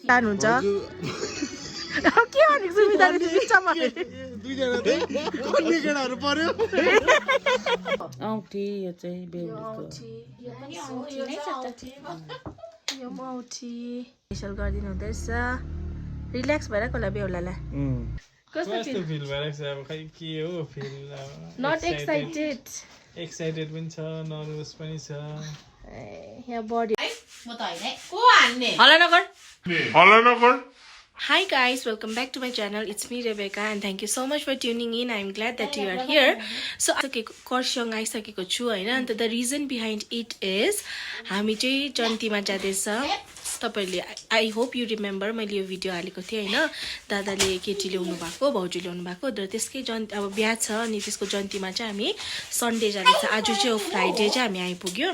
जानुहुन्छ के भनेको सुविधाको त्यो बिचमा दुईजना चाहिँ अन्य केटाहरू पर्यो औँठी यो चाहिँ बेहुलीको यो औँठी फेसियल गरिदिनु हुँदैछ रिल्याक्स भइरहेको होला बेहुलालाई कस्तो फिल भइरहेको छ अब खै के हो फिल नट एक्साइटेड एक्साइटेड पनि छ नर्भस पनि छ यहाँ बडी म त हैन को हान्ने हल्ला नगर Hi guys, welcome back to my channel. It's me Rebecca and thank you so much for tuning in. I'm glad that you are here. So Kurseong आइसकेको छु हैन अन्त the reason behind it is हामी चाहिँ जन्तीमा जाँदैछ तपाईहरुले I hope you remember मैले यो भिडियो हालेको थिएँ हैन दादाले केटी ल्याउनु भएको भाउजू ल्याउनु भएको र त्यसकै अब बिहा छ अनि त्यसको जन्तीमा चाहिँ हामी सन्डे जाँदैछ आज चाहिँ फ्राइडे चाहिँ हामी आइपुग्यो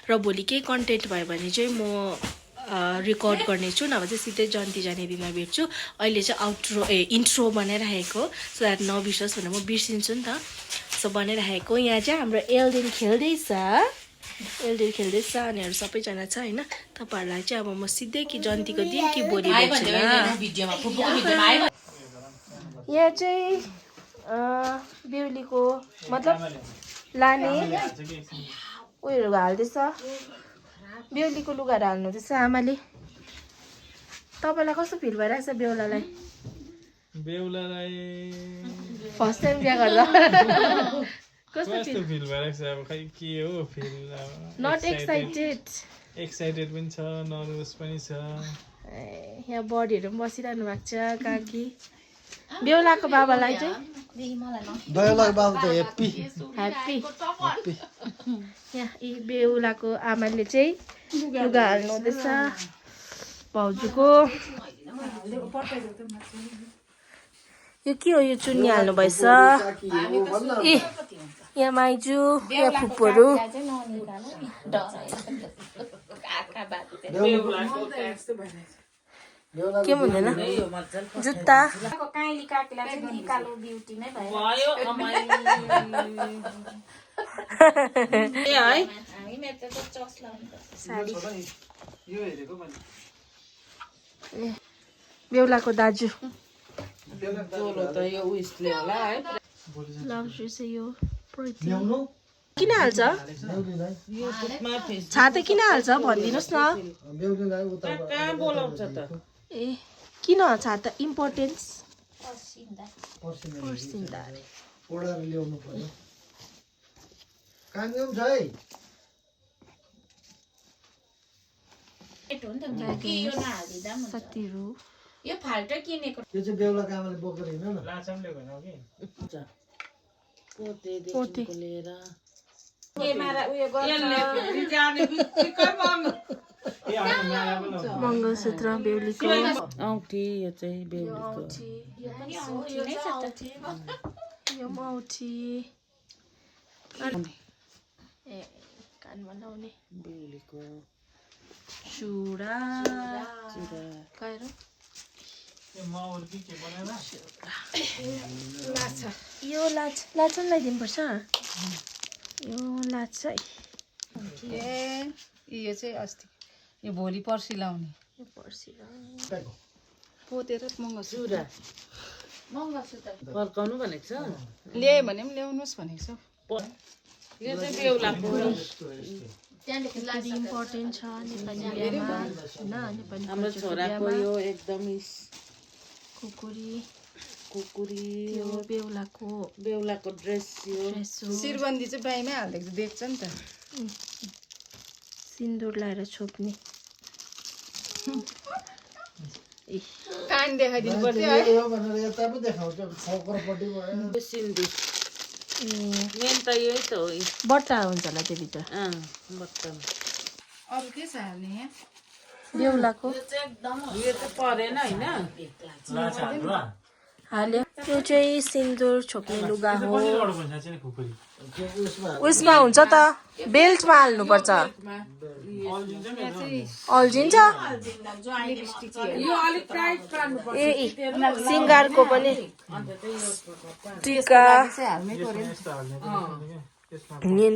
र भोलि के कन्टेन्ट भयो भने चाहिँ म रेकर्ड गर्नेछु नभए चाहिँ सिधै जन्ती जाने दिनमा भेट्छु अहिले चाहिँ आउट्रो इन्ट्रो बनाइराखेको सो द्याट नबिर्सोस् भनेर म बिर्सिन्छु नि त सो बनाइराखेको यहाँ चाहिँ हाम्रो एलडिन खेल्दैछ अनिहरू सबैजना छ हैन तपाईहरुलाई चाहिँ अब म सिधै कि जन्तीको दिन कि भोलि भेट्छु यहाँ चाहिँ बेहुलीको मतलब लाने उयोहरू हाल्दैछ बेहुलीको लुगाहरू हाल्नु हुँदैछ आमाले तपाईलाई कस्तो फिल भइरहेछ बेहुलालाई फर्स्ट टाइम बिहा गर्दा कस्तो फिल भइरहेको छ अब खै के हो फिल नट एक्साइटेड पनि छ नर्भस पनि छ यहाँ बडीहरू पनि बसिरहनु भएको छ काकी बेहुलाको बाबालाई चाहिँ बेहुलाको बाबा त ह्याप्पी यहाँ यी बेहुलाको आमाले चाहिँ लुगा हाल्नु हुँदैछ भाउजूको यो के हो यो चुन्नी हाल्नु भएछ ए यहाँ माइजू यहाँ फुपूहरू के हुँदैन जुत्ता बेहुलाको दाजु किन हाल्छ छाता किन हाल्छ भनिदिनुहोस् न ए किन छाता इम्पोर्टेन्स साथीहरू यो फाल्टो किनेको यो चाहिँ बेहुलाको आमाले बोकेर हिँड्न न लाचामले भएन कि पोते लिएर मङ्गलसूत्र बेहुलीको औँठी यो चाहिँ बेहुलीको यो औँठी ए कानमा लाउने बेहुलीको चुडा यो लाछा पनि लगाइदिनुपर्छ यो लाछा यो चाहिँ अस्ति यो भोलि पर्सि लाउने यो पर्सि पोतेर मङ्गलसूत्र फर्काउनु भनेको छ ल्यायो भने पनि ल्याउनुहोस् भनेको छ यो चाहिँ बेहुलाको इम्पोर्टेन्ट छ नेपाली बिहामा हैन नेपाली हाम्रो छोराको यो एकदमै कुकुरी यो बेहुलाको ड्रेस यो शिरबन्दी चाहिँ बाईमै हालिदिएको छ देख्छ नि त सिन्दुर लाएर छोप्ने कान देखाइदिनु पर्थ्यो है सिन्दुर मेन त यही त हो बट्टा हुन्छ होला त्यो भित्र बट्टा अरू के छ हाल्ने यहाँ बेहुलाको यो चाहिँ परेन हैन हाल्यो त्यो चाहिँ सिन्दुर छोप्ने लुगा हो उसमा हुन्छ त बेल्टमा हाल्नुपर्छ अल्झिन्छ ए सिङ्गारको पनि टिका नेल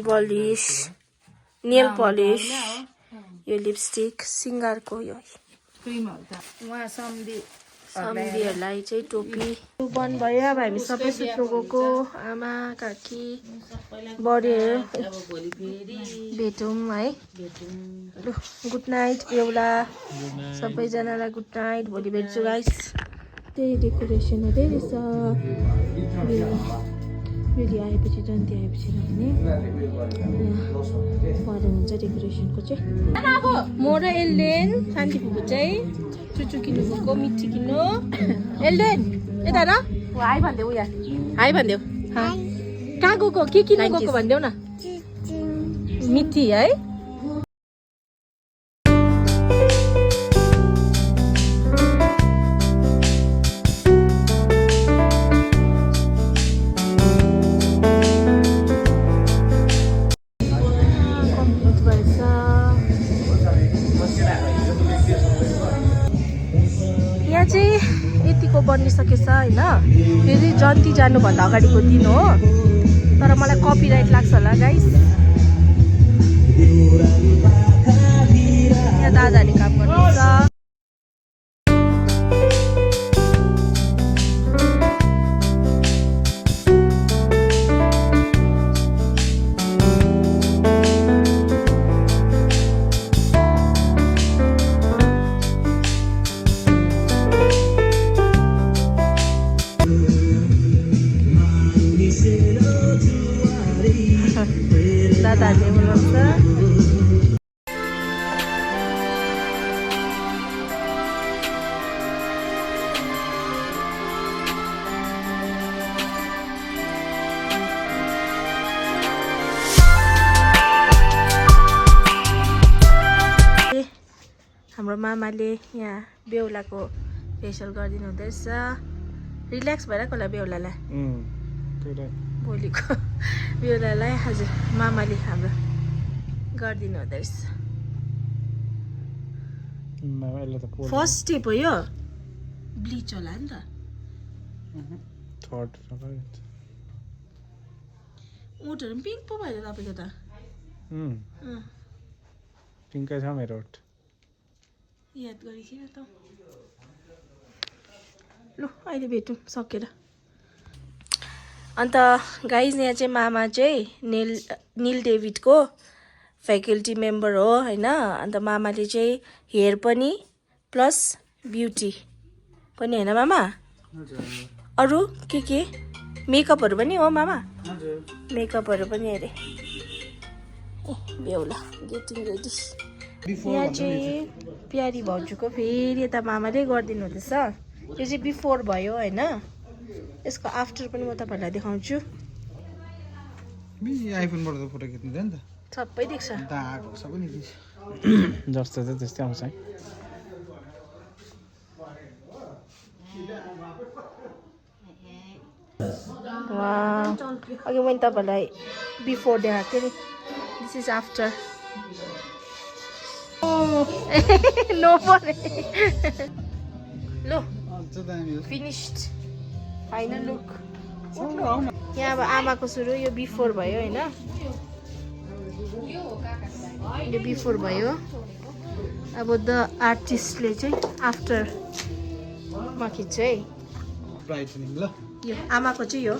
पलिस यो लिपस्टिक सिङ्गारको यो क्रिमहरू त उहाँ सम्धीहरूलाई चाहिँ टोपी बन्द भयो अब हामी सबै सुत्नु गएको आमा काकी बडीहरू भेटौँ है ल गुड नाइट बेहुला सबैजनालाई गुड नाइट भोलि भेट्छु गाइस त्यही डेकोरेसन हुँदै रहेछ रेडी आएपछि जन्ती आएपछि राख्ने पढ्नु हुन्छ डेकोरेसनको चाहिँ म र एल्डेन शान्ति फुपू चाहिँ चुचु किन्नु गएको मिठी किन्नु एल्डेन यता र हाई भनिदेऊ यहाँ हाई भनिदेऊ कहाँ गएको के किन्नु गएको भनिदेऊ न मिठी है यतिको बनिसकेछ होइन फेरि जन्ती जानुभन्दा अगाडिको दिन हो तर मलाई कपिराइट लाग्छ होला गाइस यहाँ दादाले काम गर्नुहुन्छ दादाले बोलाउँछ हाम्रो मामाले यहाँ बेहुलाको फेसियल गरिदिनु हुँदैछ रिल्याक्स भइरहेको होला बेहुलालाई भोलिको बेहुलालाई हजुर मामाले हाम्रो गरिदिनु हुँदैछ फर्स्ट स्टेप हो यो ब्लिच होला नि त ओठहरू पनि पिङ्क पो भयो तपाईँको त पिङ्कै छ मेरो ओठ याद गरिखेर त लु अहिले भेटौँ सकेर अन्त गाइज यहाँ चाहिँ मामा चाहिँ निल डेभिडको फ्याकल्टी मेम्बर हो होइन अन्त मामाले चाहिँ हेयर पनि प्लस ब्युटी पनि होइन मामा अरू के मेकअपहरू पनि हो मामा मेकअपहरू पनि अरे बेहुला गेटिङ रेडी यहाँ चाहिँ प्यारी भाउजूको फेरि यता मामाले गरिदिनु हुँदैछ यो चाहिँ बिफोर भयो होइन यसको आफ्टर पनि म तपाईँहरूलाई देखाउँछु आइफोनबाट त फोटो खिच्नु नि त सबै देख्छ सबै जस्तो छ त्यस्तै आउँछ है अघि मैले तपाईँहरूलाई बिफोर देखाएको थिएँ नि दिस इज आफ्टर नो परे लो फिनिस्ड फाइनल लुक यहाँ अब आमाको सुरु यो बिफोर भयो होइन यो बिफोर भयो अब द आर्टिस्टले चाहिँ आफ्टरमा खिच्छ है यो आमाको चाहिँ यो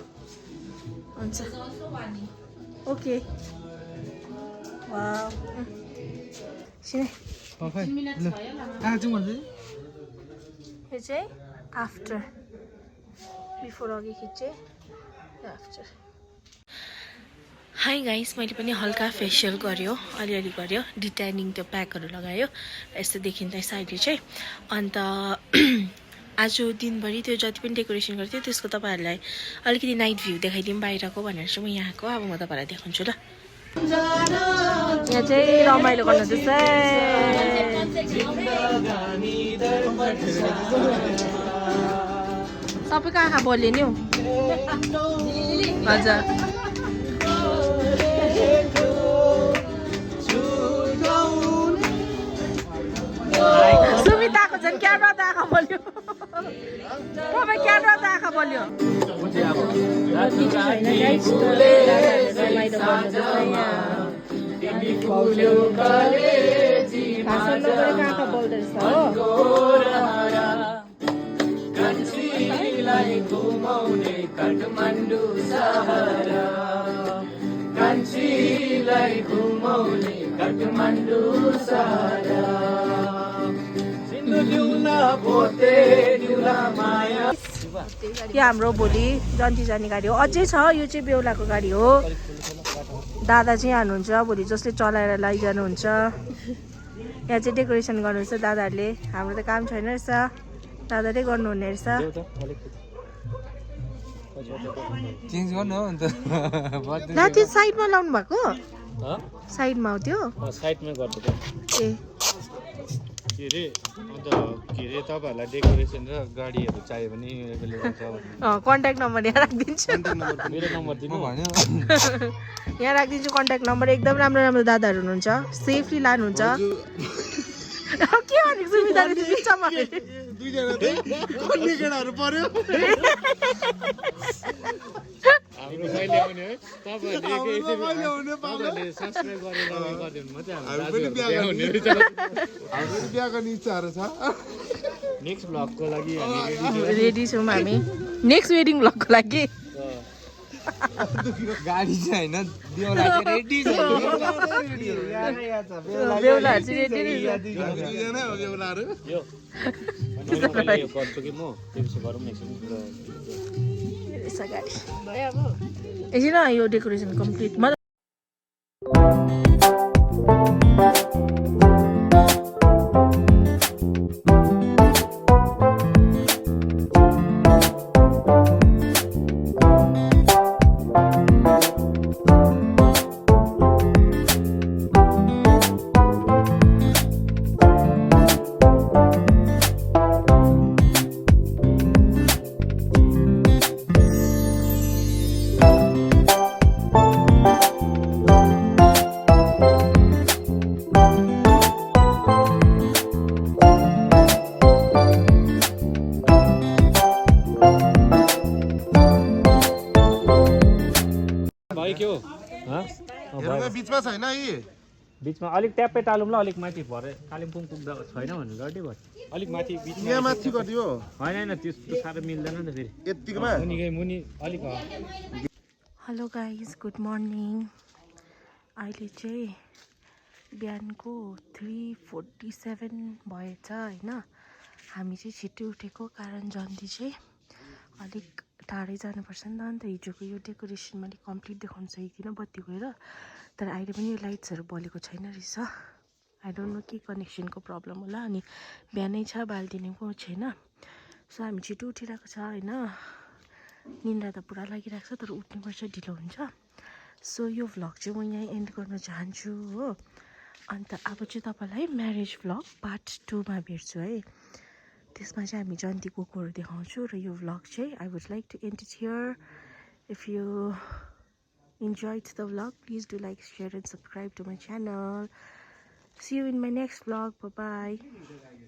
हुन्छ ओके यो चाहिँ आफ्टर बिफोर अघि खिचेँ आफ्टर हाई गाइस मैले पनि हल्का फेसियल गर्यो अलिअलि गर्यो डिट्यानिङ त्यो प्याकहरू लगायो यस्तो देखिँदैछ अहिले चाहिँ अन्त आज दिनभरि त्यो जति पनि डेकोरेसन गर्थ्यो त्यसको तपाईँहरूलाई अलिकति नाइट भ्यू देखाइदिउँ बाहिरको भनेर चाहिँ म यहाँको अब म तपाईँलाई देखाउँछु ल यहाँ चाहिँ रमाइलो गर्नु सबै कहाँ बोल्यो नि हौ हजुर सुमिताको झन् क्यामेरा त आँखा बोल्यो तपाईँ क्यामेरा त आँखा बोल्यो भाषण नगरेको आँखा बोल्दो रहेछ हो यो हाम्रो भोलि जन्ती जाने गाडी हो, अझै छ। यो चाहिँ बेहुलाको गाडी हो। दादा चाहिँ हाल्नुहुन्छ भोलि, जसले चलाएर लैजानुहुन्छ। यहाँ चाहिँ डेकोरेसन गर्नुहुन्छ दादाहरूले। हाम्रो त काम छैन रहेछ, दादाले गर्नुहुने रहेछ। चेन्ज गर्नु हो अन्त ला त्यो साइडमा लाउनु भएको, साइडमा हो त्यो। साइडमै गर्छ ए के अरे अन्त के अरे तपाईँहरूलाई डेकोरेसन र गाडीहरू चाहियो भने एभाइलेबल छ भने कन्ट्याक्ट नम्बर यहाँ राखिदिन्छु। मेरो नम्बर दिनु भन्यो। यहाँ राखिदिन्छु कन्ट्याक्ट नम्बर। एकदम राम्रो राम्रो दादाहरू हुनुहुन्छ, सेफली लानुहुन्छ। के भनेको सुविधाले बिचमा हाम्रो कहिले आउने है तपाईँहरूले सब्सक्राइब गरेर गरिदिनु मात्रै हाम्रो बिहाको इच्छाहरू छ। नेक्स्ट ब्लगको लागि हामी रेडी छौँ हामी, नेक्स्ट वेडिङ ब्लगको लागि। गाडी चाहिँ होइन बेहुला चाहिँ रेडी छ। बेहुलाहरू चाहिँ रेडी यो गर्छु कि म त्यसो गरौँ न एकछिन। गाडी एकछिन यो डेकोरेसन कम्प्लिट। भाइ के हो बिचमा छैन यी बिचमा अलिक ट्याप्पै टालौँ ल, अलिक माथि भरे कालिम्पोङ पुग्दा छैन भने लड्दै भयो। अलिक माथि बिचमा यहाँ माथि गरिदियो होइन होइन त्यस्तो साह्रो मिल्दैन नि त फेरि यतिकोमा मुनि अलिक हेलो गाइज, गुड मर्निङ। अहिले चाहिँ बिहानको 3:47 भएछ होइन। हामी चाहिँ छिट्टै उठेको कारण जन्ती चाहिँ अलिक टाढै जानुपर्छ नि त। अन्त हिजोको यो डेकोरेसन मैले कम्प्लिट देखाउन सकेको थिइनँ बत्ती गएर, तर अहिले पनि यो लाइट्सहरू बलेको छैन रहेछ। आई डोन्ट नो के कनेक्सनको प्रब्लम होला। अनि बिहानै छ बालिदिनेको छैन। सो हामी छिटो उठिरहेको छ होइन। निन्द्रा त पुरा लागिरहेको छ, तर उठ्नुपर्छ, ढिलो हुन्छ। सो यो भ्लग चाहिँ म यहाँ एन्ड गर्न चाहन्छु हो। अन्त अब चाहिँ तपाईँलाई म्यारेज भ्लग पार्ट 2मा भेट्छु है। त्यसमा चाहिँ हामी जन्ती गएकोहरू देखाउँछु। र यो भ्लग चाहिँ I would like to end it here. If you enjoyed the vlog, please do like, share and subscribe to my channel. See you in my next vlog. Bye bye.